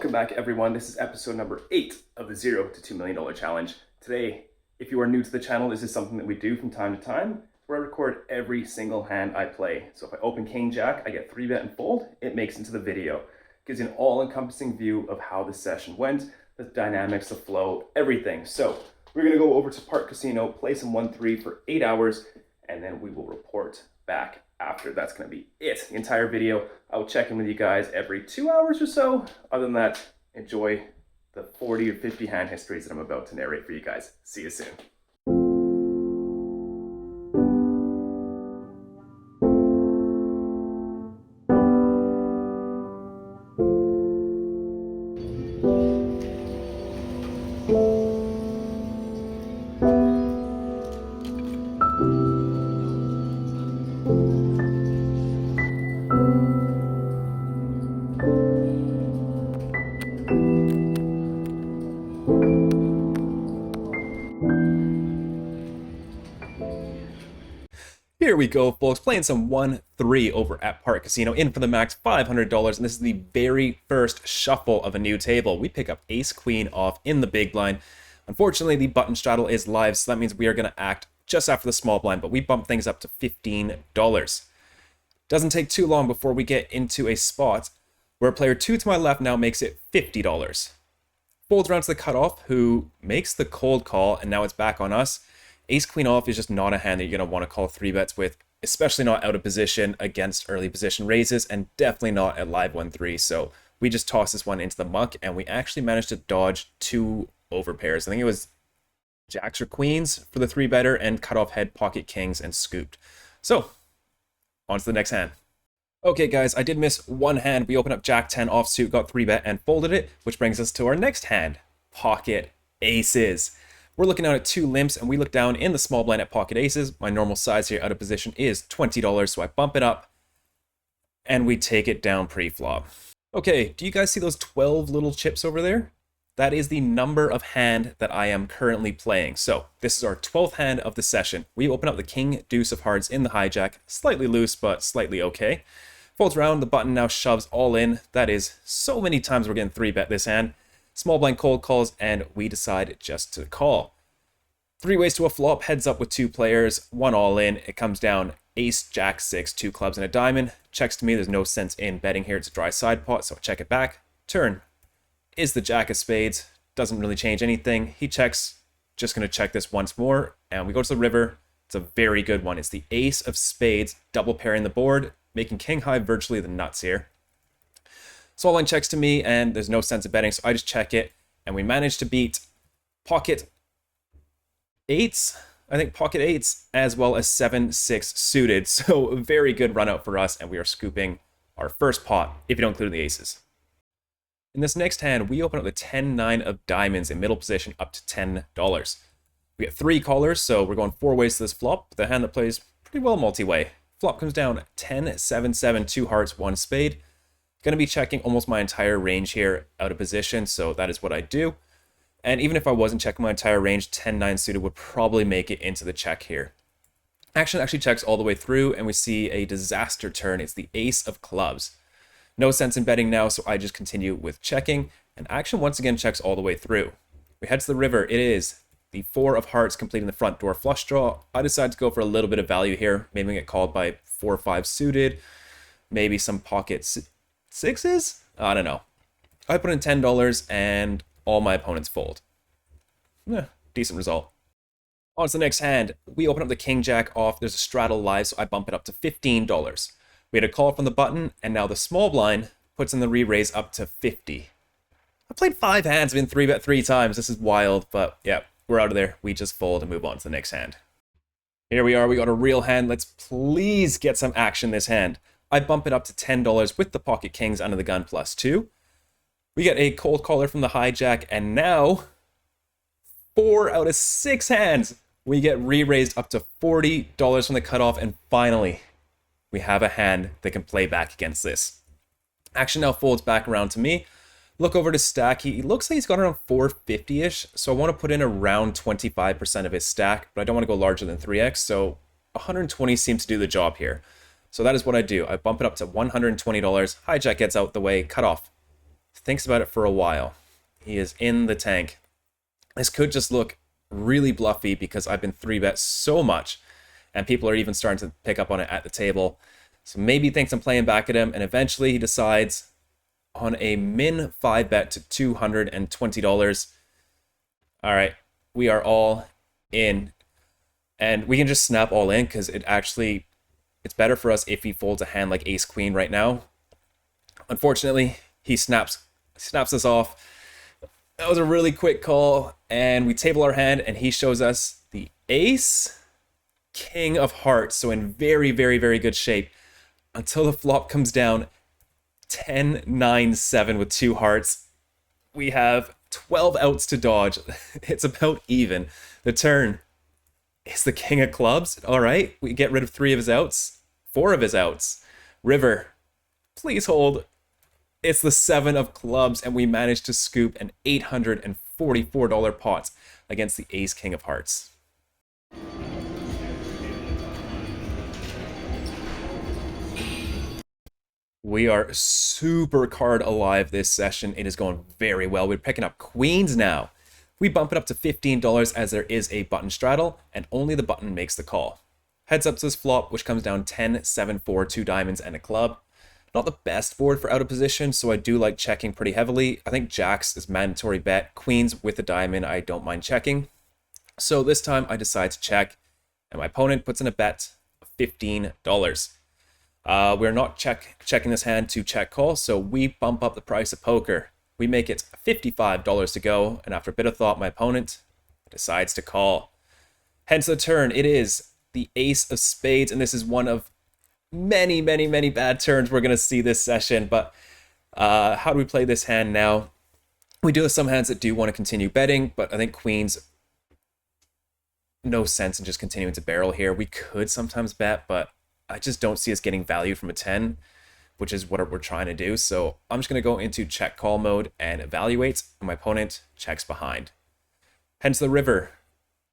Welcome back, everyone. This is episode number 8 of the $0 to $2 million challenge. Today, if you are new to the channel, this is something that we do from time to time, where I record every single hand I play. So if I open King Jack, I get 3-bet and fold, it makes into the video. Gives you an all-encompassing view of how the session went, the dynamics, the flow, everything. So we're gonna go over to Park Casino, play some 1-3 for 8 hours, and then we will report back after. That's going to be it. The entire video. I will check in with you guys every 2 hours or so. Other than that, enjoy the 40 or 50 hand histories that I'm about to narrate for you guys. See you soon. Here we go, folks, playing some 1-3 over at Park Casino, in for the max $500, and this is the very first shuffle of a new table. We pick up Ace-Queen off in the big blind. Unfortunately, the button straddle is live, so that means we are going to act just after the small blind, but we bump things up to $15. Doesn't take too long before we get into a spot where player 2 to my left now makes it $50. Folds around to the cutoff, who makes the cold call, and now it's back on us. Ace-Queen off is just not a hand that you're going to want to call 3-bets with, especially not out of position against early position raises, and definitely not at live 1-3. So we just toss this one into the muck, and we actually managed to dodge 2 overpairs. I think it was jacks or queens for the 3-better, and cut off head, pocket kings, and scooped. So, on to the next hand. Okay, guys, I did miss one hand. We opened up Jack 10 offsuit, got 3-bet, and folded it, which brings us to our next hand, pocket aces. We're looking out at 2 limps, and we look down in the small blind at pocket aces. My normal size here out of position is $20, so I bump it up, and we take it down pre-flop. Okay, do you guys see those 12 little chips over there? That is the number of hand that I am currently playing. So this is our 12th hand of the session. We open up the king, deuce of hearts in the hijack, slightly loose, but slightly okay. Folds around, the button now shoves all in. That is so many times we're getting 3-bet this hand. Small blind cold calls, and we decide just to call. 3 ways to a flop, heads up with 2 players, 1 all in. It comes down ace, jack, 6, 2 clubs, and a diamond. Checks to me, there's no sense in betting here. It's a dry side pot, so I check it back. Turn is the jack of spades. Doesn't really change anything. He checks, just going to check this once more, and we go to the river. It's a very good one. It's the ace of spades, double pairing the board, making king high virtually the nuts here. Small line checks to me, and there's no sense of betting, so I just check it, and we manage to beat pocket 8s, I think pocket 8s, as well as 7-6 suited. So a very good run out for us, and we are scooping our first pot, if you don't include the aces. In this next hand, we open up the 10-9 of diamonds in middle position up to $10. We get 3 callers, so we're going 4 ways to this flop. The hand that plays pretty well multi-way. Flop comes down 10-7-7, 2 hearts, 1 spade. Going to be checking almost my entire range here out of position, so that is what I do. And even if I wasn't checking my entire range, 10-9 suited would probably make it into the check here. Action actually checks all the way through, and we see a disaster turn. It's the ace of clubs. No sense in betting now, so I just continue with checking, and action once again checks all the way through. We head to the river. It is the 4 of hearts completing the front door flush draw. I decide to go for a little bit of value here. Maybe get called by 4 or 5 suited, maybe some pocket 6s? I don't know. I put in $10 and all my opponents fold. Decent result. On to the next hand. We open up the king jack off. There's a straddle live, so I bump it up to $15. We had a call from the button, and now the small blind puts in the re-raise up to $50. I played 5 hands, been 3-bet 3 times. This is wild, but yeah, we're out of there. We just fold and move on to the next hand. Here we are. We got a real hand. Let's please get some action this hand. I bump it up to $10 with the pocket kings under the gun plus 2. We get a cold caller from the hijack, and now 4 out of 6 hands we get re-raised up to $40 from the cutoff, and finally we have a hand that can play back against this. Action now folds back around to me. Look over to stack. He looks like he's got around 450-ish, so I want to put in around 25% of his stack, but I don't want to go larger than 3x, so 120 seems to do the job here. So that is what I do. I bump it up to $120. Hijack gets out the way, cut off thinks about it for a while. He is in the tank. This could just look really bluffy because I've been 3-bet so much, and people are even starting to pick up on it at the table. So maybe he thinks I'm playing back at him, and eventually he decides on a min 5-bet to $220. All right, we are all in. And we can just snap all in because it's better for us if he folds a hand like ace queen right now. Unfortunately, he snaps us off. That was a really quick call, and we table our hand, and he shows us the ace king of hearts. So in very, very, very good shape until the flop comes down 10-9-7 with 2 hearts. We have 12 outs to dodge. It's about even. The turn is the king of clubs. All right, we get rid of 3 of his outs, 4 of his outs. River, please hold. It's the 7 of clubs, and we managed to scoop an $844 pot against the ace king of hearts. We are super card alive this session. It is going very well. We're picking up queens now. We bump it up to $15 as there is a button straddle, and only the button makes the call. Heads up to this flop, which comes down 10-7-4, 2 diamonds, and a club. Not the best board for out of position, so I do like checking pretty heavily. I think jacks is mandatory bet. Queens with a diamond, I don't mind checking. So this time I decide to check, and my opponent puts in a bet of $15. We're not checking this hand to check call, so we bump up the price of poker. We make it $55 to go, and after a bit of thought, my opponent decides to call. Hence the turn. It is the ace of spades, and this is one of many, many, many bad turns we're going to see this session. But how do we play this hand now? We do have some hands that do want to continue betting, but I think queens, no sense in just continuing to barrel here. We could sometimes bet, but I just don't see us getting value from a 10, which is what we're trying to do. So I'm just going to go into check call mode and evaluate, and my opponent checks behind. Hence the river.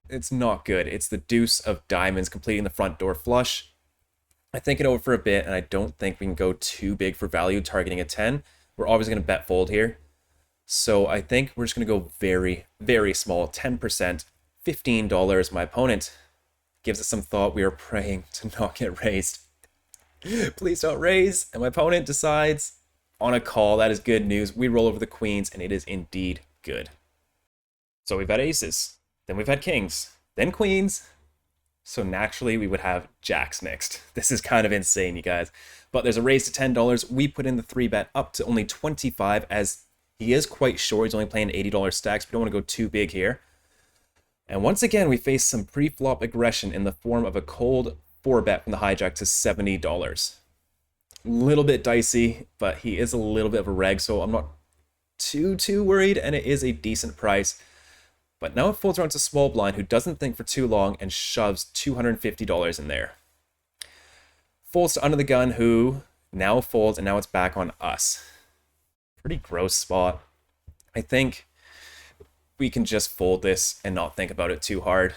It's not good. It's the deuce of diamonds completing the front door flush. I think it over for a bit, and I don't think we can go too big for value targeting a 10. We're obviously going to bet fold here. So I think we're just going to go very, very small, 10%, $15. My opponent gives it some thought. We are praying to not get raised. Please don't raise. And my opponent decides on a call. That is good news. We roll over the queens, and it is indeed good. So we've had aces, then we've had kings, then queens. So naturally, we would have jacks next. This is kind of insane, you guys. But there's a raise to $10. We put in the 3-bet up to only 25, as he is quite short. He's only playing $80 stacks. We don't want to go too big here. And once again, we face some pre-flop aggression in the form of a cold 4-bet from the hijack to $70. A little bit dicey, but he is a little bit of a reg, so I'm not too worried, and it is a decent price. But now it folds around to small blind, who doesn't think for too long and shoves $250 in there. Folds to under the gun, who now folds, and now it's back on us. Pretty gross spot. I think we can just fold this and not think about it too hard.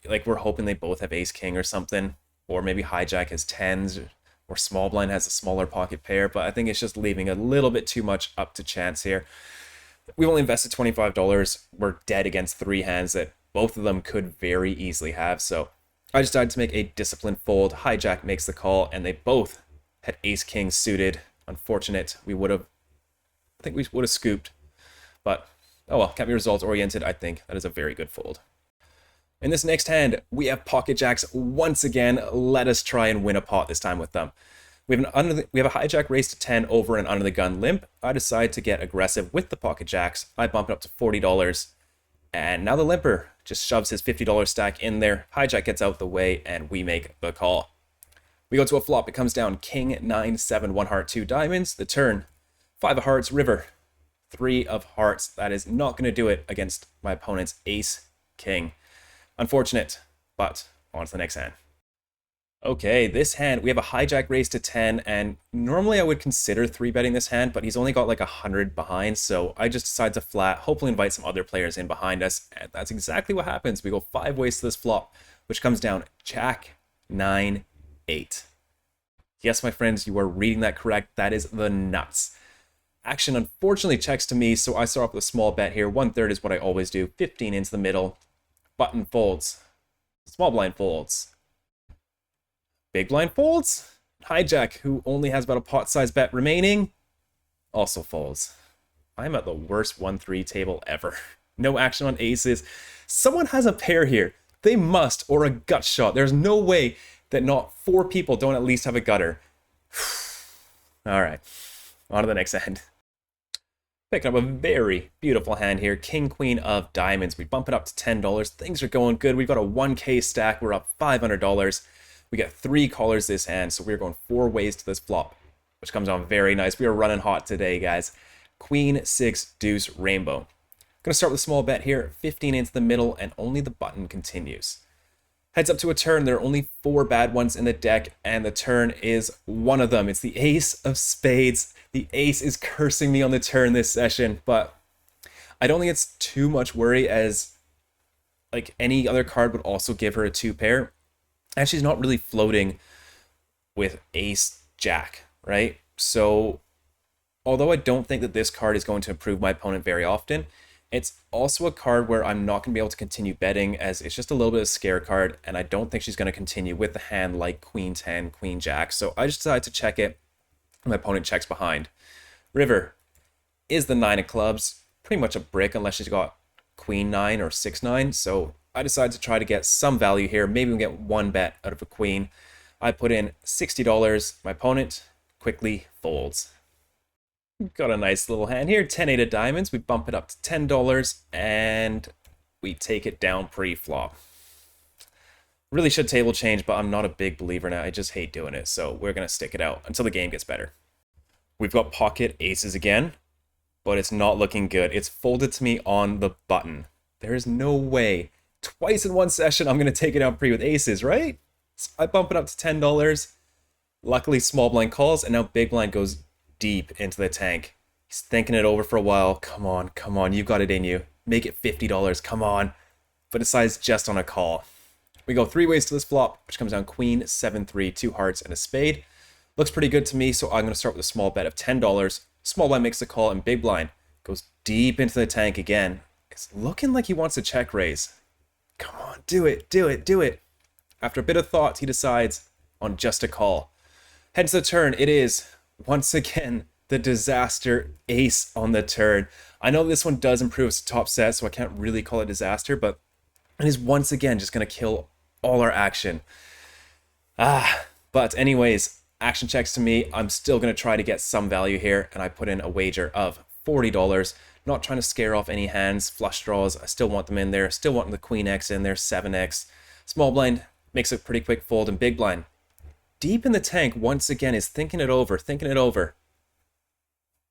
Like, we're hoping they both have ace king or something, or maybe hijack has 10s, or small blind has a smaller pocket pair, but I think it's just leaving a little bit too much up to chance here. We've only invested $25. We're dead against 3 hands that both of them could very easily have. So I decided to make a disciplined fold. Hijack makes the call, and they both had ace king suited. Unfortunate. I think we would have scooped. But, oh well, can't be results oriented. I think that is a very good fold. In this next hand, we have pocket jacks once again. Let us try and win a pot this time with them. We have a hijack raise to 10 over and under the gun limp. I decide to get aggressive with the pocket jacks. I bump it up to $40. And now the limper just shoves his $50 stack in there. Hijack gets out the way, and we make the call. We go to a flop. It comes down king, 9, 7, 1 heart, 2 diamonds. The turn, 5 of hearts, river, 3 of hearts. That is not going to do it against my opponent's ace king. Unfortunate, but on to the next hand. Okay, this hand, we have a hijack raise to 10, and normally I would consider 3-betting this hand, but he's only got like 100 behind, so I just decide to flat, hopefully invite some other players in behind us, and that's exactly what happens. We go 5 ways to this flop, which comes down jack, 9, 8. Yes, my friends, you are reading that correct. That is the nuts. Action unfortunately checks to me, so I start off with a small bet here. 1/3 is what I always do. 15 into the middle. Button folds. Small blind folds. Big blind folds. Hijack, who only has about a pot-sized bet remaining, also folds. I'm at the worst 1-3 table ever. No action on aces. Someone has a pair here. They must, or a gut shot. There's no way that not 4 people don't at least have a gutter. All right, on to the next hand. Picking up a very beautiful hand here. King, queen of diamonds. We bump it up to $10. Things are going good. We've got a 1K stack. We're up $500. We get 3 callers this hand, so we're going 4 ways to this flop, which comes on very nice. We are running hot today, guys. Queen, 6, deuce, rainbow. Gonna start with a small bet here. 15 into the middle, and only the button continues. Heads up to a turn. There are only 4 bad ones in the deck, and the turn is one of them. It's the ace of spades. The ace is cursing me on the turn this session, but I don't think it's too much worry, as like any other card would also give her a 2 pair. And she's not really floating with ace jack, right? So although I don't think that this card is going to improve my opponent very often, it's also a card where I'm not going to be able to continue betting, as it's just a little bit of a scare card, and I don't think she's going to continue with a hand like queen 10, queen jack. So I just decided to check it. My opponent checks behind. River is the 9 of clubs. Pretty much a brick unless she's got queen 9 or 6-9. So I decided to try to get some value here. Maybe we'll get 1 bet out of a queen. I put in $60. My opponent quickly folds. Got a nice little hand here. 10-8 of diamonds. We bump it up to $10 and we take it down pre-flop. Really should table change, but I'm not a big believer now. I just hate doing it, so we're going to stick it out until the game gets better. We've got pocket aces again, but it's not looking good. It's folded to me on the button. There is no way. Twice in one session, I'm going to take it out pre with aces, right? So I bump it up to $10. Luckily, small blind calls, and now big blind goes deep into the tank. He's thinking it over for a while. Come on, you've got it in you. Make it $50, come on. But decides just on a call. We go 3 ways to this flop, which comes down queen, 7-3, 2 hearts, and a spade. Looks pretty good to me, so I'm going to start with a small bet of $10. Small blind makes the call, and big blind goes deep into the tank again. It's looking like he wants a check raise. Come on, do it, do it, do it. After a bit of thought, he decides on just a call. Heads to the turn. It is, once again, the disaster ace on the turn. I know this one does improve as a top set, so I can't really call it disaster, but it is once again just going to kill all our action. But anyways, action checks to me. I'm still going to try to get some value here, and I put in a wager of $40. Not trying to scare off any hands, flush draws. I still want them in there. Still want the queen X in there, 7X. Small blind makes a pretty quick fold, and big blind, deep in the tank, once again, is thinking it over,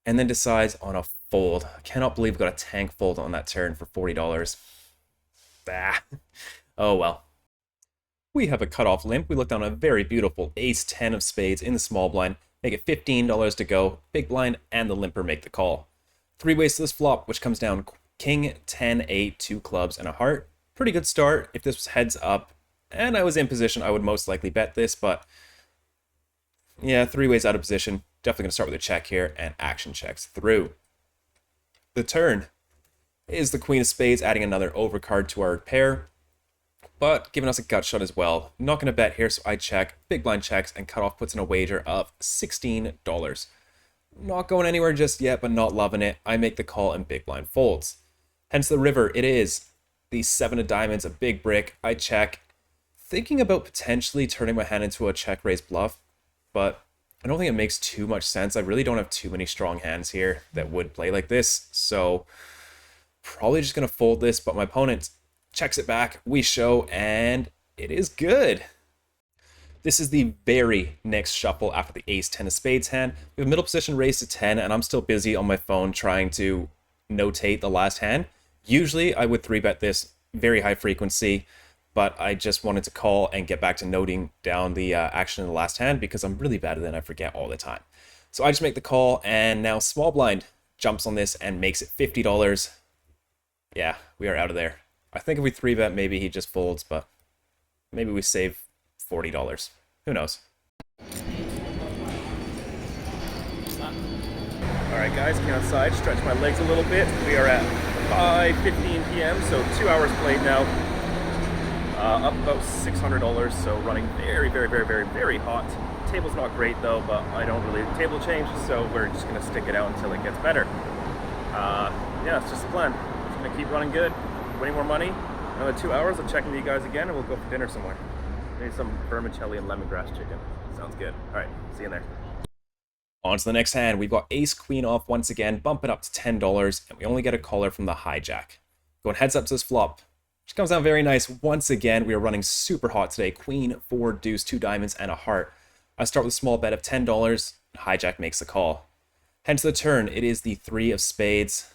and then decides on a fold. I cannot believe we got a tank fold on that turn for $40. Oh well. We have a cutoff limp. We look down a very beautiful ace-10 of spades in the small blind. Make it $15 to go. Big blind and the limper make the call. 3 ways to this flop, which comes down king, 10-8, 2 clubs, and a heart. Pretty good start. If this was heads up and I was in position, I would most likely bet this, but yeah, 3 ways out of position. Definitely going to start with a check here, and action checks through. The turn is the queen of spades, adding another overcard to our pair, but giving us a gut shot as well. Not going to bet here, so I check. Big blind checks, and cutoff puts in a wager of $16. Not going anywhere just yet, but not loving it. I make the call, and big blind folds. Hence the river. It is the 7 of diamonds, a big brick. I check, thinking about potentially turning my hand into a check raise bluff, but I don't think it makes too much sense. I really don't have too many strong hands here that would play like this, so probably just going to fold this, but my opponent checks it back. We show, and it is good. This is the very next shuffle after the ace-10 of spades hand. We have middle position raised to 10, and I'm still busy on my phone trying to notate the last hand. Usually I would 3-bet this very high frequency, but I just wanted to call and get back to noting down the action in the last hand because I'm really bad at it and I forget all the time. So I just make the call, and now small blind jumps on this and makes it $50. Yeah, we are out of there. I think if we 3-bet, maybe he just folds, but maybe we save $40. Who knows? Alright guys, came outside, stretch my legs a little bit. We are at 5:15 p.m., so 2 hours played now. Up about $600, so running very hot. Table's not great though, but I don't really table change, so we're just gonna stick it out until it gets better. Yeah, it's just the plan. Just gonna keep running good, winning more money. Another 2 hours, I'll check in with you guys again, and we'll go for dinner somewhere. Maybe some vermicelli and lemongrass chicken. Sounds good. Alright, see you in there. On to the next hand, we've got ace queen off once again, bump it up to $10, and we only get a caller from the hijack. Going heads up to this flop, which comes out very nice. Once again, we are running super hot today. Queen, 4, deuce, 2 diamonds, and a heart. I start with a small bet of $10, hijack makes the call. Head to the turn, it is the 3 of spades.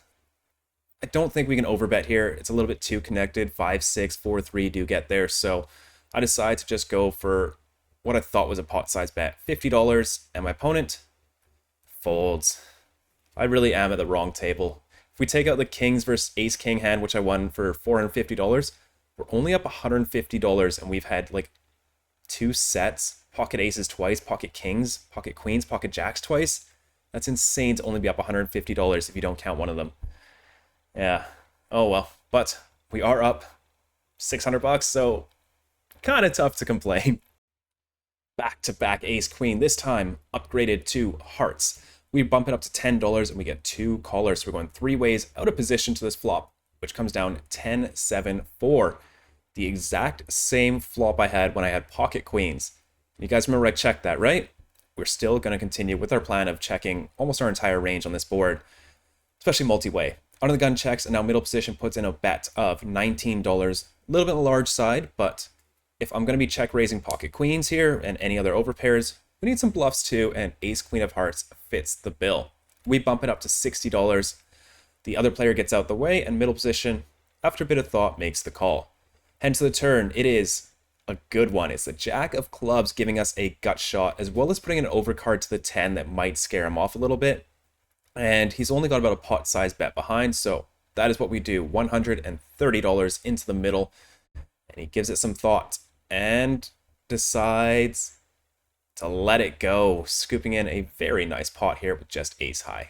I don't think we can overbet here. It's a little bit too connected. 5, 6, 4, 3 do get there, so I decide to just go for what I thought was a pot size bet. $50, and my opponent folds. I really am at the wrong table. If we take out the kings versus ace king hand, which I won for $450, we're only up $150, and we've had like 2 sets. Pocket aces twice, pocket kings, pocket queens, pocket jacks twice. That's insane to only be up $150 if you don't count one of them. Yeah, oh well. But we are up $600, so kind of tough to complain. Back-to-back ace queen, this time upgraded to hearts. We bump it up to $10 and we get 2 callers. So we're going 3 ways out of position to this flop, which comes down 10, 7, 4. The exact same flop I had when I had pocket queens. You guys remember I checked that, right? We're still going to continue with our plan of checking almost our entire range on this board, especially multi-way. Under the gun checks, and now middle position puts in a bet of $19. A little bit on the large side, but if I'm going to be check raising pocket queens here and any other overpairs, we need some bluffs too, and ace queen of hearts fits the bill. We bump it up to $60. The other player gets out the way, and middle position, after a bit of thought, makes the call. Head to the turn, it is a good one. It's the jack of clubs giving us a gut shot, as well as putting an overcard to the 10 that might scare him off a little bit. And he's only got about a pot size bet behind, so that is what we do. $130 into the middle, and he gives it some thought and decides to let it go, scooping in a very nice pot here with just ace high.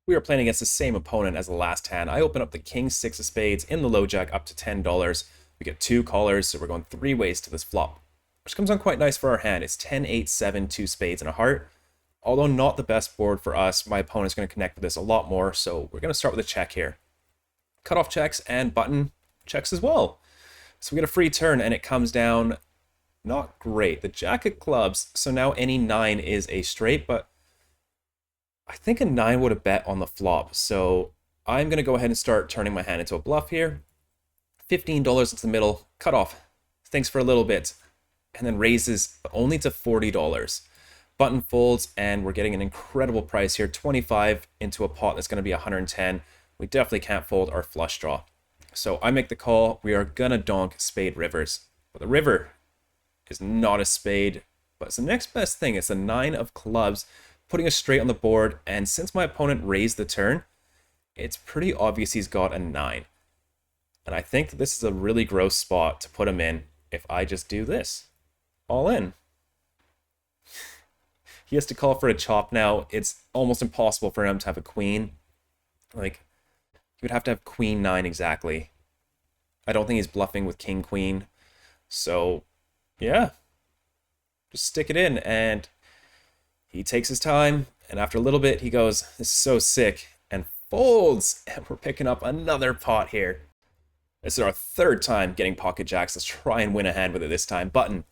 We are playing against the same opponent as the last hand. I open up the king 6 of spades in the low jack up to $10. We get 2 callers, so we're going 3 ways to this flop, which comes on quite nice for our hand. It's 10, 8, 7, 2 spades and a heart. Although not the best board for us, my opponent's going to connect with this a lot more, so we're going to start with a check here. Cutoff checks and button checks as well. So we get a free turn, and it comes down not great. The jack of clubs, so now any 9 is a straight, but I think a 9 would have bet on the flop, so I'm going to go ahead and start turning my hand into a bluff here. $15 into the middle, cutoff, thanks for a little bit, and then raises only to $40. Button folds, and we're getting an incredible price here, 25 into a pot that's going to be 110. We definitely can't fold our flush draw. So I make the call. We are going to donk spade rivers. But the river is not a spade, but it's the next best thing. It's the 9 of clubs, putting us straight on the board. And since my opponent raised the turn, it's pretty obvious he's got a 9. And I think this is a really gross spot to put him in if I just do this. All in. He has to call for a chop now. It's almost impossible for him to have a queen. Like, he would have to have queen 9 exactly. I don't think he's bluffing with king queen. So, yeah. Just stick it in, and he takes his time, and after a little bit, he goes, this is so sick, and folds, and we're picking up another pot here. This is our 3rd time getting pocket jacks. Let's try and win a hand with it this time. Button.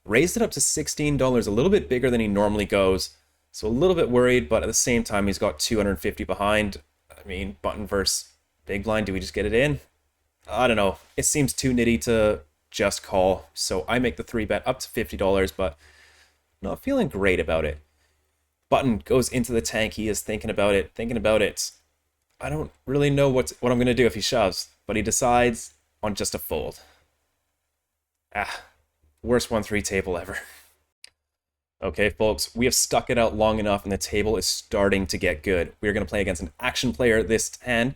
Raised it up to $16, a little bit bigger than he normally goes. So a little bit worried, but at the same time, he's got 250 behind. I mean, button versus big blind, do we just get it in? I don't know. It seems too nitty to just call. So I make the 3-bet up to $50, but not feeling great about it. Button goes into the tank. He is thinking about it. I don't really know what I'm going to do if he shoves, but he decides on just a fold. Worst 1-3 table ever. Okay, folks, we have stuck it out long enough, and the table is starting to get good. We are going to play against an action player this hand,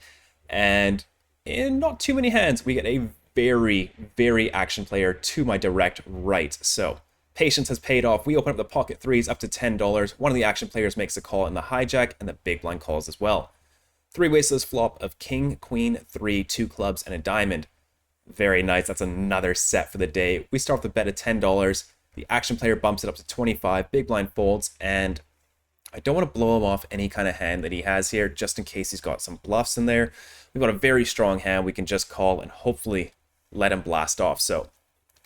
and in not too many hands, we get a very action player to my direct right. So, Patience has paid off. We open up the pocket threes up to $10. One of the action players makes a call in the hijack, and the big blind calls as well. Three ways to this flop of king, queen, three, two clubs, and a diamond. Very nice. That's another set for the day. We start with a bet of $10. The action player bumps it up to 25. Big blind folds, and I don't want to blow him off any kind of hand that he has here, just in case he's got some bluffs in there. We've got a very strong hand. We can just call and hopefully let him blast off. So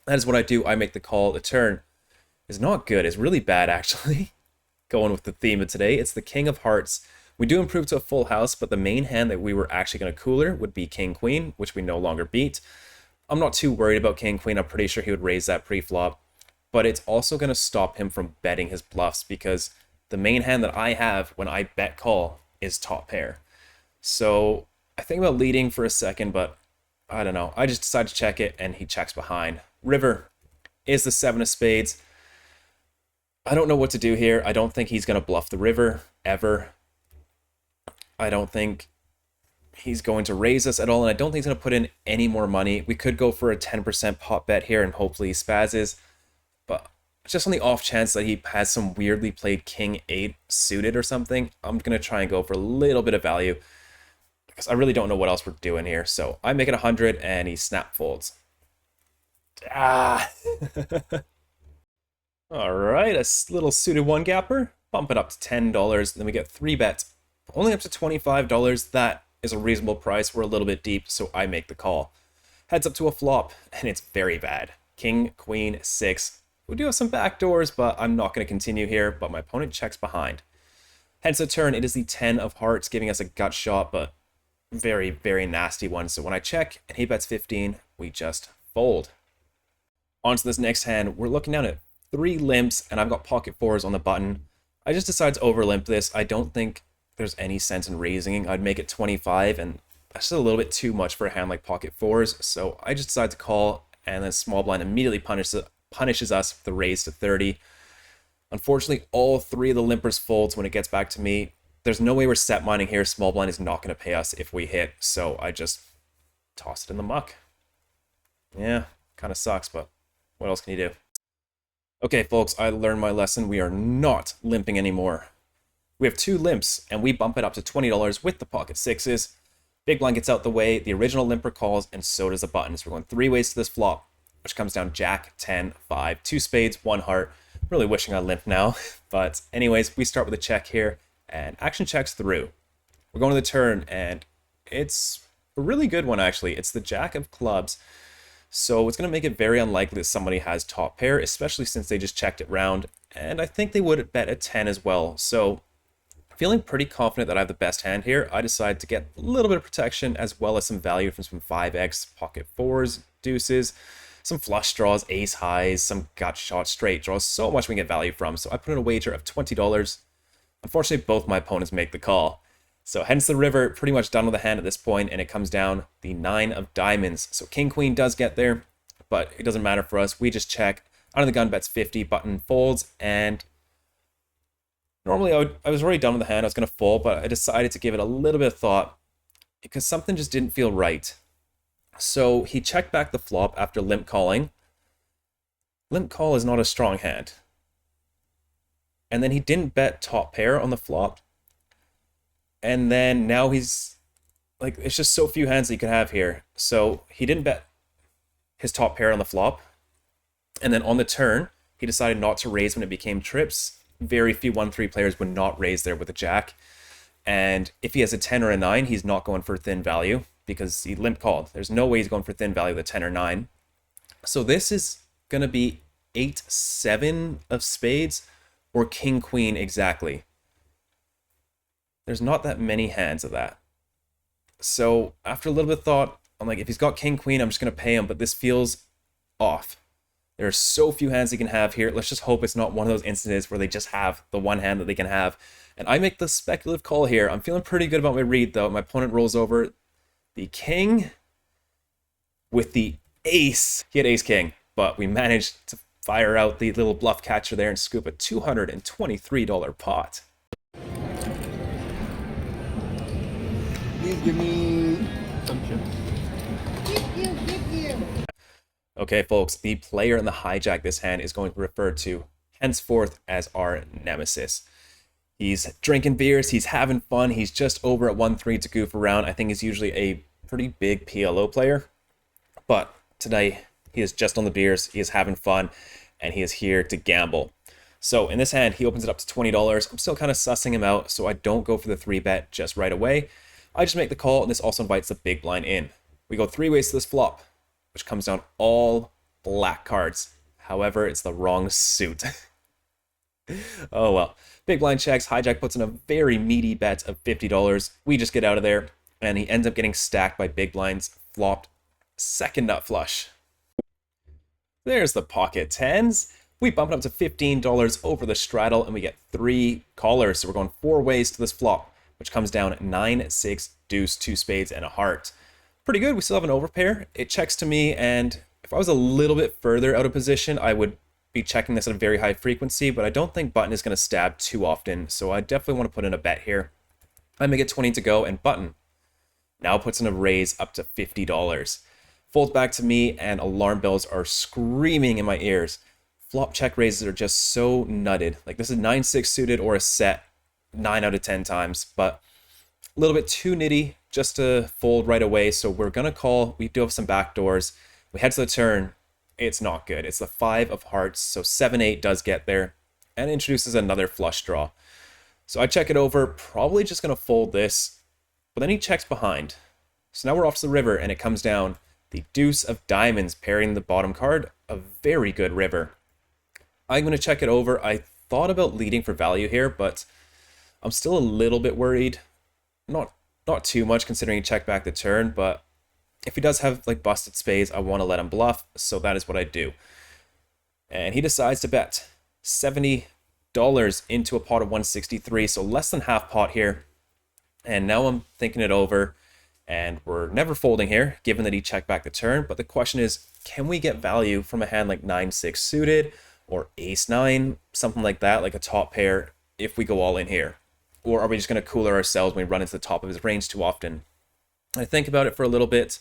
that is what I do. I make the call. The turn is not good. It's really bad, actually. Going with the theme of today, it's the king of hearts. We do improve to a full house, but the main hand that we were actually going to cooler would be king queen, which we no longer beat. I'm not too worried about king queen. I'm pretty sure he would raise that pre-flop, but it's also going to stop him from betting his bluffs because the main hand that I have when I bet call is top pair. So I think about leading for a second, but I don't know. I just decided to check it, and he checks behind. River is the seven of spades. I don't know what to do here. I don't think he's going to bluff the river, ever. I don't think he's going to raise us at all, and I don't think he's going to put in any more money. We could go for a 10% pot bet here, and hopefully he spazzes. But just on the off chance that he has some weirdly played king 8 suited or something, I'm going to try and go for a little bit of value, because I really don't know what else we're doing here. So I make it 100, and he snap folds. Ah! All right, a little suited one gapper. Bump it up to $10. Then we get 3 bets. Only up to $25. That is a reasonable price. We're a little bit deep, so I make the call. Heads up to a flop, and it's very bad. King, queen, 6. We do have some backdoors, but I'm not going to continue here, but my opponent checks behind. Hence the turn, it is the 10 of hearts, giving us a gut shot, but very, very nasty one. So when I check, and he bets 15, we just fold. On to this next hand, we're looking down at 3 limps, and I've got pocket 4s on the button. I just decided to over limp this. I don't think there's any sense in raising. I'd make it 25, and that's still a little bit too much for a hand like pocket 4s. So I just decided to call, and then small blind immediately punishes us with the raise to 30. Unfortunately, all 3 of the limpers folds when it gets back to me. There's no way we're set mining here. Small blind is not going to pay us if we hit, so I just toss it in the muck. Yeah, kind of sucks, but what else can you do? Okay, folks, I learned my lesson. We are not limping anymore. We have 2 limps, and we bump it up to $20 with the pocket 6s. Big blind gets out the way, the original limper calls, and so does the button. So we're going 3 ways to this flop, which comes down jack, 10, 5, 2 spades, 1 heart. Really wishing I limped now. But anyways, we start with a check here, and action checks through. We're going to the turn, and it's a really good one, actually. It's the jack of clubs. So it's going to make it very unlikely that somebody has top pair, especially since they just checked it round. And I think they would bet a 10 as well. So feeling pretty confident that I have the best hand here, I decided to get a little bit of protection as well as some value from some 5x, pocket 4s, deuces, some flush draws, ace highs, some gut shot, straight draws. So much we can get value from. So I put in a wager of $20. Unfortunately, both my opponents make the call. So hence the river, pretty much done with the hand at this point, and it comes down the 9 of diamonds. So king queen does get there, but it doesn't matter for us. We just check. Under the gun bets 50, button folds, and normally I was already done with the hand. I was going to fold, but I decided to give it a little bit of thought because something just didn't feel right. So he checked back the flop after limp calling. Limp call is not a strong hand. And then he didn't bet top pair on the flop. And then now he's like, it's just so few hands that you can have here. So he didn't bet his top pair on the flop. And then on the turn, he decided not to raise when it became trips. Very few 1-3 players would not raise there with a jack. And if he has a 10 or a 9, he's not going for thin value because he limp called. There's no way he's going for thin value with a 10 or 9. So this is going to be 8-7 of spades or king queen exactly. There's not that many hands of that. So after a little bit of thought, I'm like, if he's got king queen, I'm just going to pay him, but this feels off. There are so few hands he can have here. Let's just hope it's not one of those instances where they just have the one hand that they can have. And I make the speculative call here. I'm feeling pretty good about my read, though. My opponent rolls over the king with the ace. He had ace king, but we managed to fire out the little bluff catcher there and scoop a $223 pot. Please give me some chips. Give you. Okay, folks, the player in the hijack this hand is going to refer to henceforth as our Nemesis. He's drinking beers, he's having fun, he's just over at 1-3 to goof around. I think he's usually a pretty big PLO player, but today he is just on the beers, he is having fun, and he is here to gamble. So in this hand, he opens it up to $20. I'm still kind of sussing him out, so I don't go for the 3-bet just right away. I just make the call, and this also invites the big blind in. We go 3 ways to this flop, which comes down all black cards. However, it's the wrong suit. Oh well. Big blind checks, hijack puts in a very meaty bet of $50. We just get out of there, and he ends up getting stacked by big blinds, flopped second nut flush. There's the pocket tens. We bump it up to $15 over the straddle, and we get 3 callers. So we're going 4 ways to this flop, which comes down 9, 6, deuce, 2 spades, and a heart. Pretty good. We still have an overpair. It checks to me, and if I was a little bit further out of position, I would be checking this at a very high frequency, but I don't think button is going to stab too often, so I definitely want to put in a bet here. I make it 20 to go, and button now puts in a raise up to $50. Folds back to me, and alarm bells are screaming in my ears. Flop check raises are just so nutted. Like, this is 9-6 suited or a set 9 out of 10 times, but a little bit too nitty just to fold right away, so we're going to call. We do have some backdoors. We head to the turn. It's not good. It's the 5 of hearts, so 7-8 does get there, and introduces another flush draw. So I check it over, probably just going to fold this, but then he checks behind. So now we're off to the river, and it comes down the deuce of diamonds pairing the bottom card, a very good river. I'm going to check it over. I thought about leading for value here, but I'm still a little bit worried. Not too much considering he checked back the turn, but if he does have like busted spades, I want to let him bluff, so that is what I do. And he decides to bet $70 into a pot of 163, so less than half pot here. And now I'm thinking it over, and we're never folding here, given that he checked back the turn. But the question is, can we get value from a hand like 9-6 suited or ace-9, something like that, like a top pair, if we go all in here? Or are we just going to cooler ourselves when we run into the top of his range too often? I think about it for a little bit,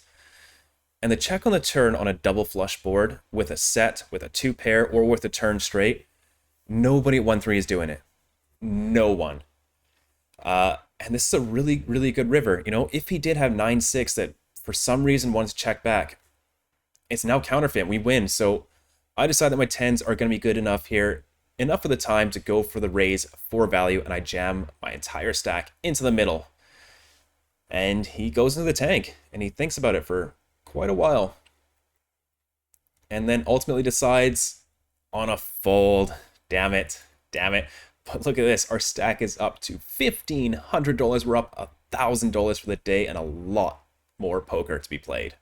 and the check on the turn on a double flush board with a set, with a 2 pair, or with a turn straight, nobody at 1-3 is doing it. No one. And this is a really, really good river. You know, if he did have 9-6 that for some reason wants to check back, it's now counterfeit. We win. So I decide that my 10s are going to be good enough here, enough of the time to go for the raise for value, and I jam my entire stack into the middle. And he goes into the tank, and he thinks about it for quite a while. And then ultimately decides on a fold. Damn it. Damn it. But look at this. Our stack is up to $1,500. We're up $1,000 for the day, and a lot more poker to be played.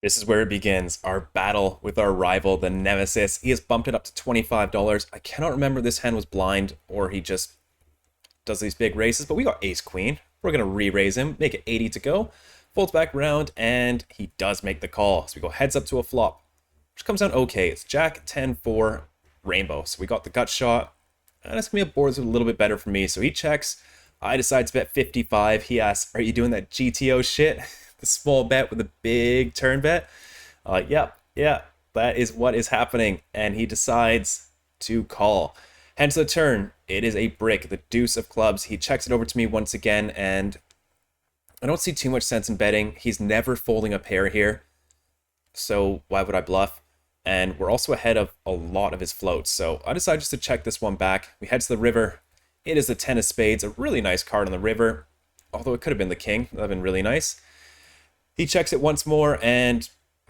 This is where it begins, our battle with our rival, the Nemesis. He has bumped it up to $25. I cannot remember if this hand was blind or he just does these big races, but we got ace-queen. We're going to re-raise him, make it 80 to go. Folds back round, and he does make the call. So we go heads up to a flop, which comes down okay. It's Jack 10-4 rainbow. So we got the gut shot, and it's going to be a board that's a little bit better for me. So he checks. I decide to bet 55. He asks, are you doing that GTO shit? The small bet with a big turn bet? Yeah, that is what is happening. And he decides to call. Hence the turn. It is a brick, the deuce of clubs. He checks it over to me once again, and I don't see too much sense in betting. He's never folding a pair here, so why would I bluff? And we're also ahead of a lot of his floats, so I decided just to check this one back. We head to the river. It is the 10 of spades, a really nice card on the river, although it could have been the king. That would have been really nice. He checks it once more, and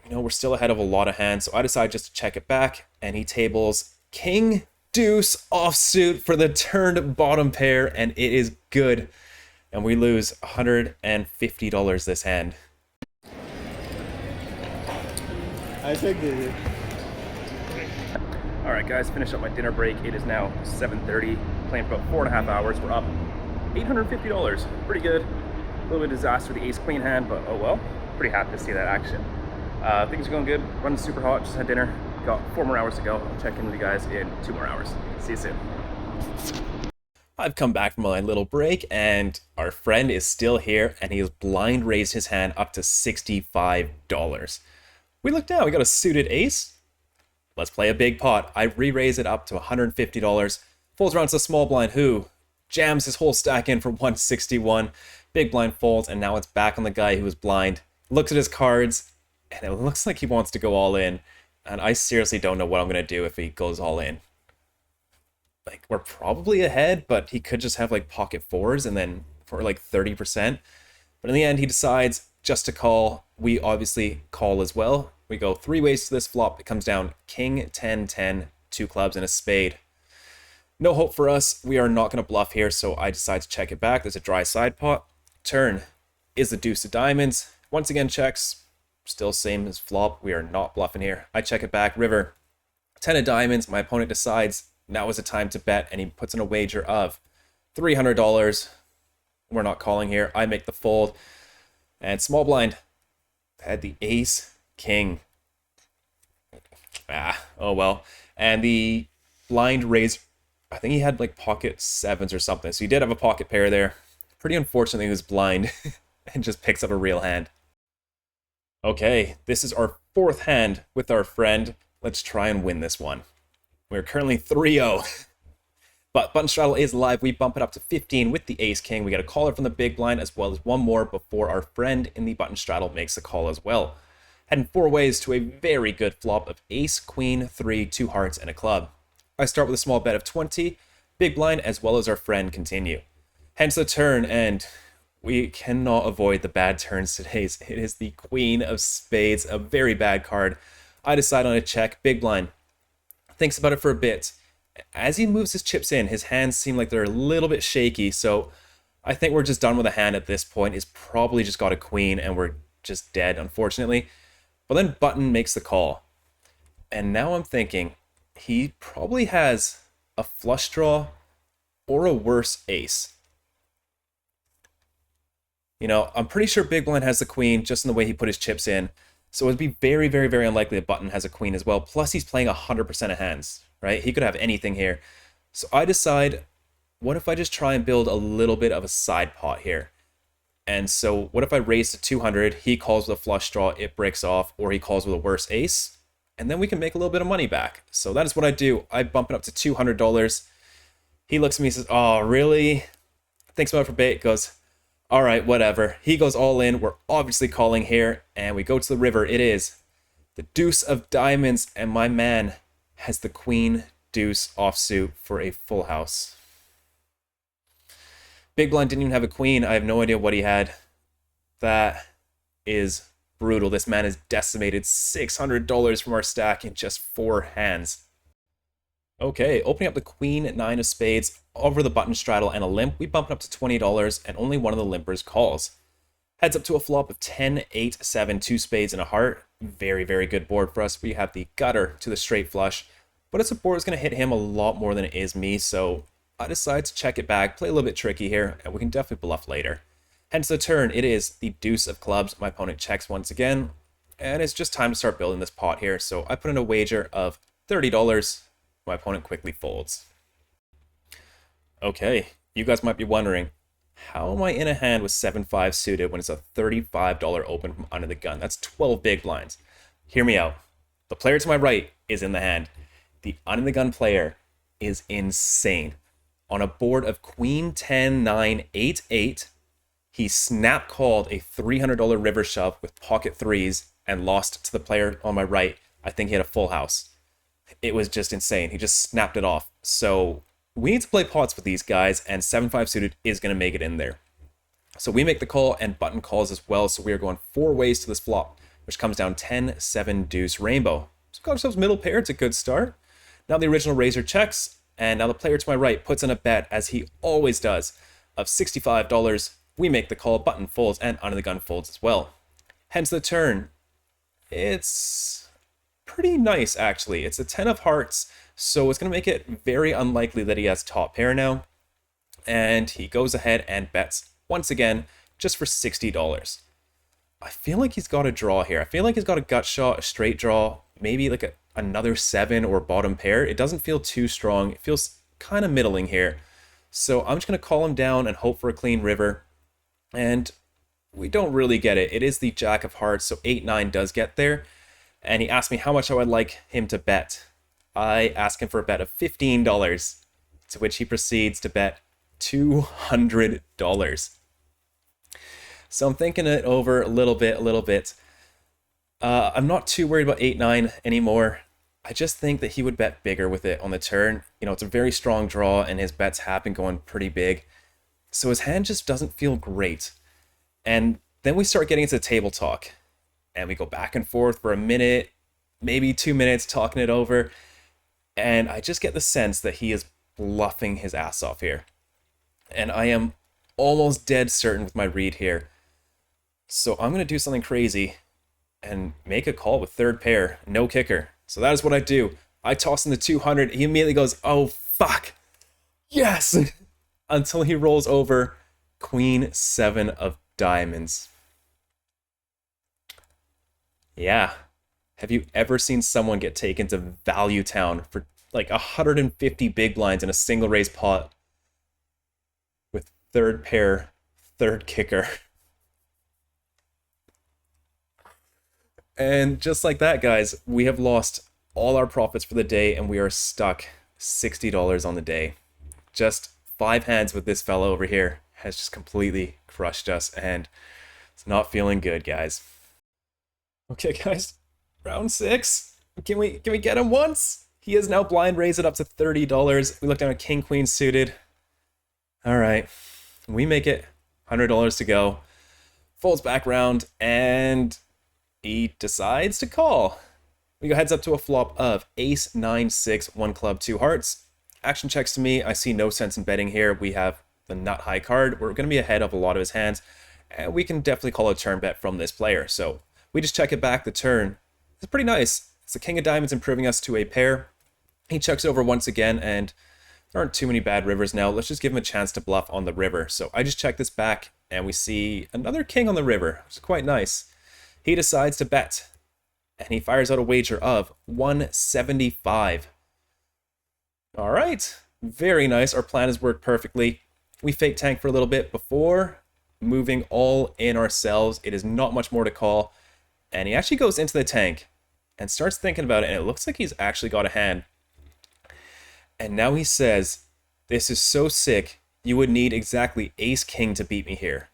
we're still ahead of a lot of hands, so I decide just to check it back, and he tables king deuce offsuit for the turned bottom pair, and it is good. And we lose $150 this hand. I think they did. All right, guys, finish up my dinner break. It is now 7:30. Playing for about 4.5 hours. We're up $850. Pretty good. A little bit of disaster with the ace-queen hand, but oh well. Pretty happy to see that action. Things are going good. Running super hot. Just had dinner. Got 4 more hours to go. I'll check in with you guys in 2 more hours. See you soon. I've come back from my little break, and our friend is still here, and he has blind raised his hand up to $65. We look down, we got a suited ace. Let's play a big pot. I re-raise it up to $150. Folds around to the small blind who jams his whole stack in for 161. Big blind folds, and now it's back on the guy who was blind. Looks at his cards, and it looks like he wants to go all in. And I seriously don't know what I'm going to do if he goes all in. Like, we're probably ahead, but he could just have, like, pocket fours and then for, like, 30%. But in the end, he decides just to call. We obviously call as well. We go 3 ways to this flop. It comes down king, 10, 10, 2 clubs, and a spade. No hope for us. We are not going to bluff here, so I decide to check it back. There's a dry side pot. Turn is the deuce of diamonds. Once again, checks. Still same as flop. We are not bluffing here. I check it back. River, 10 of diamonds. My opponent decides now is the time to bet, and he puts in a wager of $300. We're not calling here. I make the fold. And small blind had the ace, king. Oh well. And the blind raised, I think he had like pocket sevens or something. So he did have a pocket pair there. Pretty unfortunately, he was blind and just picks up a real hand. Okay, this is our 4th hand with our friend. Let's try and win this one. We're currently 3-0. But button straddle is live. We bump it up to 15 with the ace king. We get a caller from the big blind as well as one more before our friend in the button straddle makes a call as well. Heading 4 ways to a very good flop of ace, queen, 3, 2 hearts, and a club. I start with a small bet of 20. Big blind as well as our friend continue. Hence the turn, and we cannot avoid the bad turns today. It is the queen of spades, a very bad card. I decide on a check. Big blind thinks about it for a bit. As he moves his chips in, his hands seem like they're a little bit shaky, so I think we're just done with a hand at this point. He's probably just got a queen, and we're just dead, unfortunately. But then button makes the call. And now I'm thinking, he probably has a flush draw or a worse ace. You know, I'm pretty sure big blind has the queen just in the way he put his chips in. So it'd be very, very, very unlikely that button has a queen as well. Plus, he's playing 100% of hands, right? He could have anything here. So I decide, what if I just try and build a little bit of a side pot here? And so what if I raise to 200, he calls with a flush draw, it breaks off, or he calls with a worse ace, and then we can make a little bit of money back. So that is what I do. I bump it up to $200. He looks at me and says, oh, really? Thinks about it for a bit, goes, all right, whatever. He goes all in. We're obviously calling here, and we go to the river. It is the deuce of diamonds, and my man has the queen deuce offsuit for a full house. Big blind didn't even have a queen. I have no idea what he had. That is brutal. This man has decimated $600 from our stack in just 4 hands. Okay, opening up the queen, 9 of spades, over the button straddle and a limp. We bump it up to $20, and only one of the limpers calls. Heads up to a flop of 10, 8, 7, 2 spades, and a heart. Very, very good board for us. We have the gutter to the straight flush, but it's a board that's going to hit him a lot more than it is me, so I decide to check it back, play a little bit tricky here, and we can definitely bluff later. Hence the turn, it is the deuce of clubs. My opponent checks once again, and it's just time to start building this pot here, so I put in a wager of $30. My opponent quickly folds. Okay, you guys might be wondering, how am I in a hand with 7-5 suited when it's a $35 open from under the gun? That's 12 big blinds. Hear me out. The player to my right is in the hand. The under the gun player is insane. On a board of queen 10, 9, 8, 8, he snap called a $300 river shove with pocket threes and lost to the player on my right. I think he had a full house. It was just insane. He just snapped it off. So we need to play pots with these guys, and 7-5 suited is going to make it in there. So we make the call, and button calls as well. So we are going 4 ways to this flop, which comes down 10, 7, deuce, rainbow. So got ourselves middle pair. It's a good start. Now the original raiser checks, and now the player to my right puts in a bet, as he always does, of $65. We make the call, button folds, and under the gun folds as well. Hence the turn. It's pretty nice, actually. It's a 10 of hearts, so it's going to make it very unlikely that he has top pair now. And he goes ahead and bets once again, just for $60. I feel like he's got a draw here. I feel like he's got a gut shot, a straight draw, maybe like another 7 or bottom pair. It doesn't feel too strong. It feels kind of middling here. So I'm just going to call him down and hope for a clean river. And we don't really get it. It is the jack of hearts, so 8-9 does get there. and he asked me how much I would like him to bet. I asked him for a bet of $15, to which he proceeds to bet $200. So I'm thinking it over a little bit. I'm not too worried about 8-9 anymore. I just think that he would bet bigger with it on the turn. You know, it's a very strong draw, and his bets have been going pretty big. So his hand just doesn't feel great. And then we start getting into table talk. And we go back and forth for a minute, maybe 2 minutes, talking it over. And I just get the sense that he is bluffing his ass off here. And I am almost dead certain with my read here. So I'm going to do something crazy and make a call with third pair, no kicker. So that is what I do. I toss in the 200. He immediately goes, oh, fuck. Yes. Until he rolls over Queen 7 of diamonds. Yeah. Have you ever seen someone get taken to Value Town for like 150 big blinds in a single raise pot with third pair, third kicker? And just like that, guys, we have lost all our profits for the day, and we are stuck $60 on the day. Just 5 hands with this fellow over here has just completely crushed us, and it's not feeling good, guys. Okay, guys, round 6. Can we get him once? He is now blind raised it up to $30. We look down at King Queen suited. All right, we make it. $100 to go. Folds back round, and he decides to call. We go heads up to a flop of ace, 9, 6, 1 club, 2 hearts. Action checks to me. I see no sense in betting here. We have the nut high card. We're going to be ahead of a lot of his hands, and we can definitely call a turn bet from this player. So we just check it back. The turn is pretty nice. It's the king of diamonds improving us to a pair. He checks over once again, and there aren't too many bad rivers now. Let's just give him a chance to bluff on the river. So I just check this back, and we see another king on the river, which is quite nice. He decides to bet, and he fires out a wager of 175. All right, very nice. Our plan has worked perfectly. We fake tank for a little bit before moving all in ourselves. It is not much more to call, and he actually goes into the tank and starts thinking about it, and it looks like he's actually got a hand. And now he says, this is so sick, you would need exactly ace king to beat me here.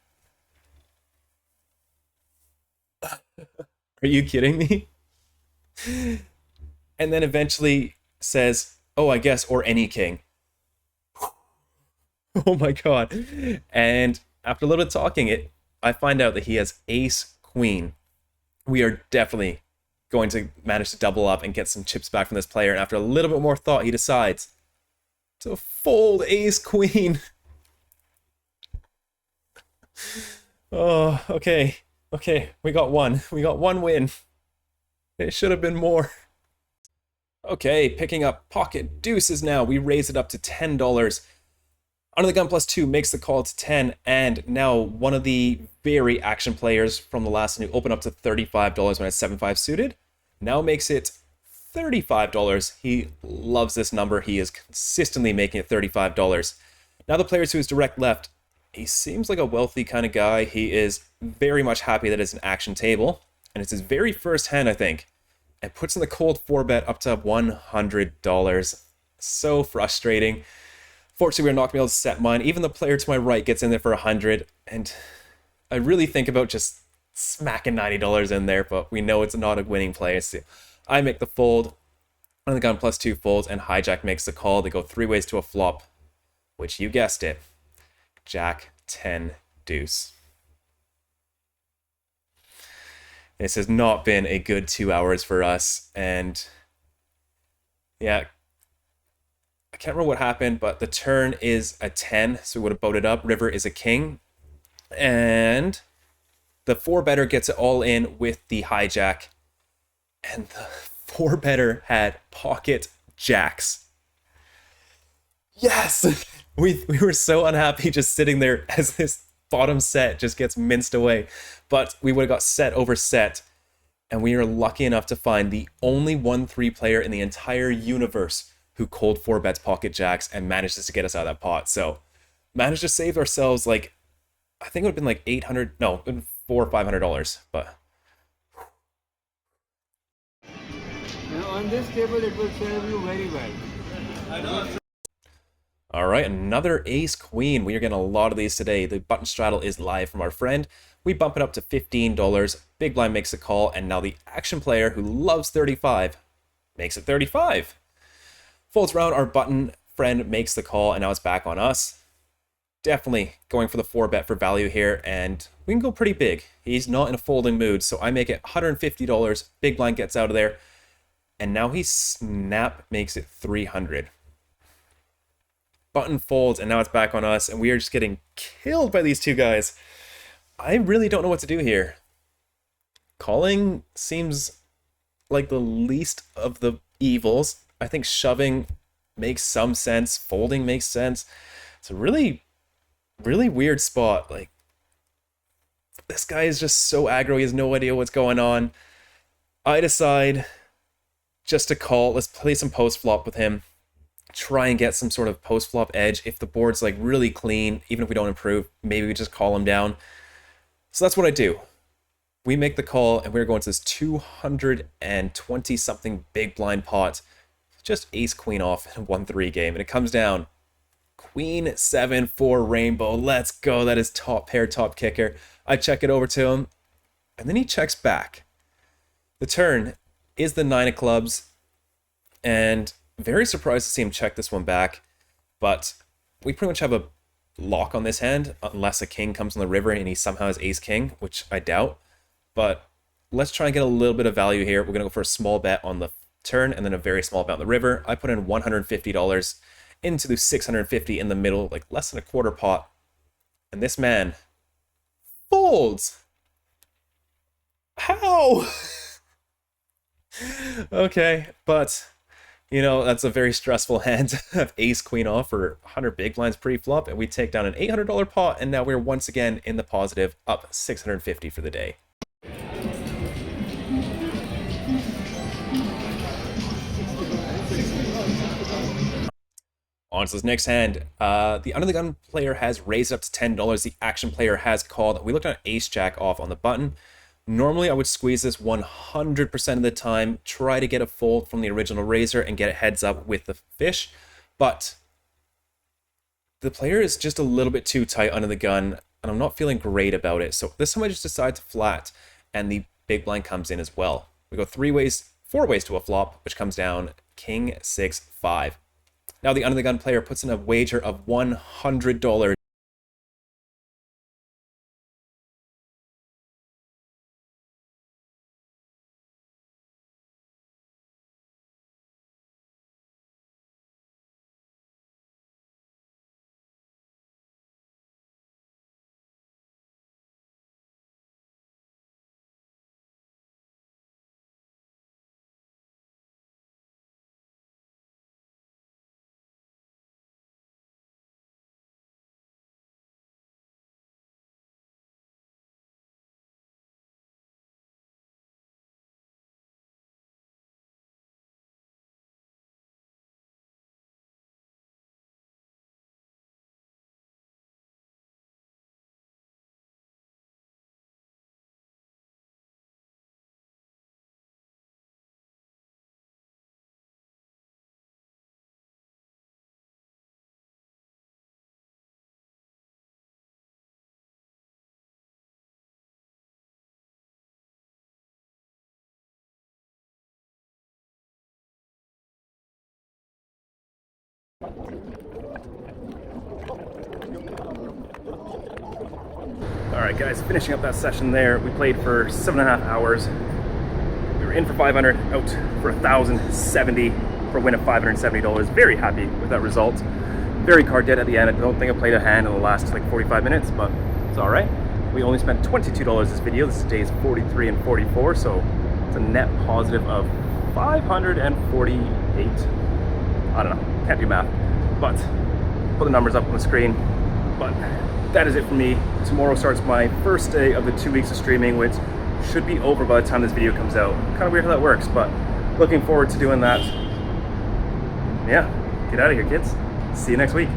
Are you kidding me? And then eventually says, oh, I guess, or any king. Oh my god. And after a little talking, I find out that he has ace queen. We are definitely going to manage to double up and get some chips back from this player. And after a little bit more thought, he decides to fold ace queen. Oh, okay. Okay, we got one. We got one win. It should have been more. Okay, picking up pocket deuces now. We raise it up to $10. Under the gun plus 2 makes the call to 10, and now one of the very action players from the last new open up to $35 when it's 7-5 suited. Now makes it $35. He loves this number. He is consistently making it $35. Now the players who is direct left, he seems like a wealthy kind of guy. He is very much happy that it's an action table, and it's his very first hand, I think, and puts in the cold 4-bet up to $100. So frustrating. Fortunately, we're not going to be able to set mine. Even the player to my right gets in there for 100, and I really think about just smacking $90 in there, but we know it's not a winning play. So I make the fold, under the gun plus 2 folds, and hijack makes the call. They go 3 ways to a flop, which you guessed it. Jack 10 deuce. This has not been a good 2 hours for us, and yeah, I can't remember what happened, but the turn is a 10, so we would have boated up. River is a king, and the 4-better gets it all in with the hijack, and the 4-better had pocket jacks. Yes! We were so unhappy just sitting there as this bottom set just gets minced away. But we would have got set over set, and we are lucky enough to find the only 1-3 player in the entire universe who cold 4-bets pocket jacks and manages to get us out of that pot. So managed to save ourselves, like, I think it would have been like $800, no, $400 or $500, but on this table it will serve you very well. All right, another ace queen. We are getting a lot of these today. The button straddle is live from our friend. We bump it up to $15. Big blind makes a call, and now the action player who loves 35 makes it 35. Folds around, our button friend makes the call, and now it's back on us. Definitely going for the 4-bet for value here, and we can go pretty big. He's not in a folding mood, so I make it $150. Big blind gets out of there, and now he snap makes it 300. Button folds, and now it's back on us, and we are just getting killed by these two guys. I really don't know what to do here. Calling seems like the least of the evils. I think shoving makes some sense. Folding makes sense. It's a really weird spot. Like, this guy is just so aggro. He has no idea what's going on. I decide just to call. Let's play some post flop with him. Try and get some sort of post flop edge. If the board's like really clean, even if we don't improve, maybe we just call him down. So that's what I do. We make the call, and we're going to this 220 something big blind pot. Just ace queen off in a 1-3 game, and it comes down queen 7 4 rainbow. Let's go. That is top pair, top kicker. I check it over to him, and then he checks back. The turn is the 9 of clubs, and very surprised to see him check this one back, but we pretty much have a lock on this hand unless a king comes on the river and he somehow has ace king, which I doubt. But let's try and get a little bit of value here. We're going to go for a small bet on the turn and then a very small bet on the river. I put in $150 into the 650 in the middle, like less than a quarter pot. And this man folds. How? Okay, but you know, that's a very stressful hand to have ace queen off for 100 big blinds pre-flop, and we take down an $800 pot, and now we're once again in the positive, up 650 for the day. On to this next hand. The under the gun player has raised up to $10. The action player has called. We looked at ace jack off on the button. Normally, I would squeeze this 100% of the time, try to get a fold from the original raiser and get a heads up with the fish, but the player is just a little bit too tight under the gun, and I'm not feeling great about it. So this time I just decide to flat, and the big blind comes in as well. We go 4 ways to a flop, which comes down king 6 5. Now the under the gun player puts in a wager of $100. Alright guys, finishing up that session there. We played for 7.5 hours. We were in for 500, out for 1,070 for a win of $570. Very happy with that result. Very card dead at the end. I don't think I played a hand in the last like 45 minutes, but it's alright. We only spent $22 this video. This is days 43 and 44, so it's a net positive of 548. I don't know, can't do math, but put the numbers up on the screen. But that is it for me. Tomorrow starts my first day of the 2 weeks of streaming, which should be over by the time this video comes out. Kind of weird how that works, but looking forward to doing that. Yeah, get out of here, kids. See you next week.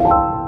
you.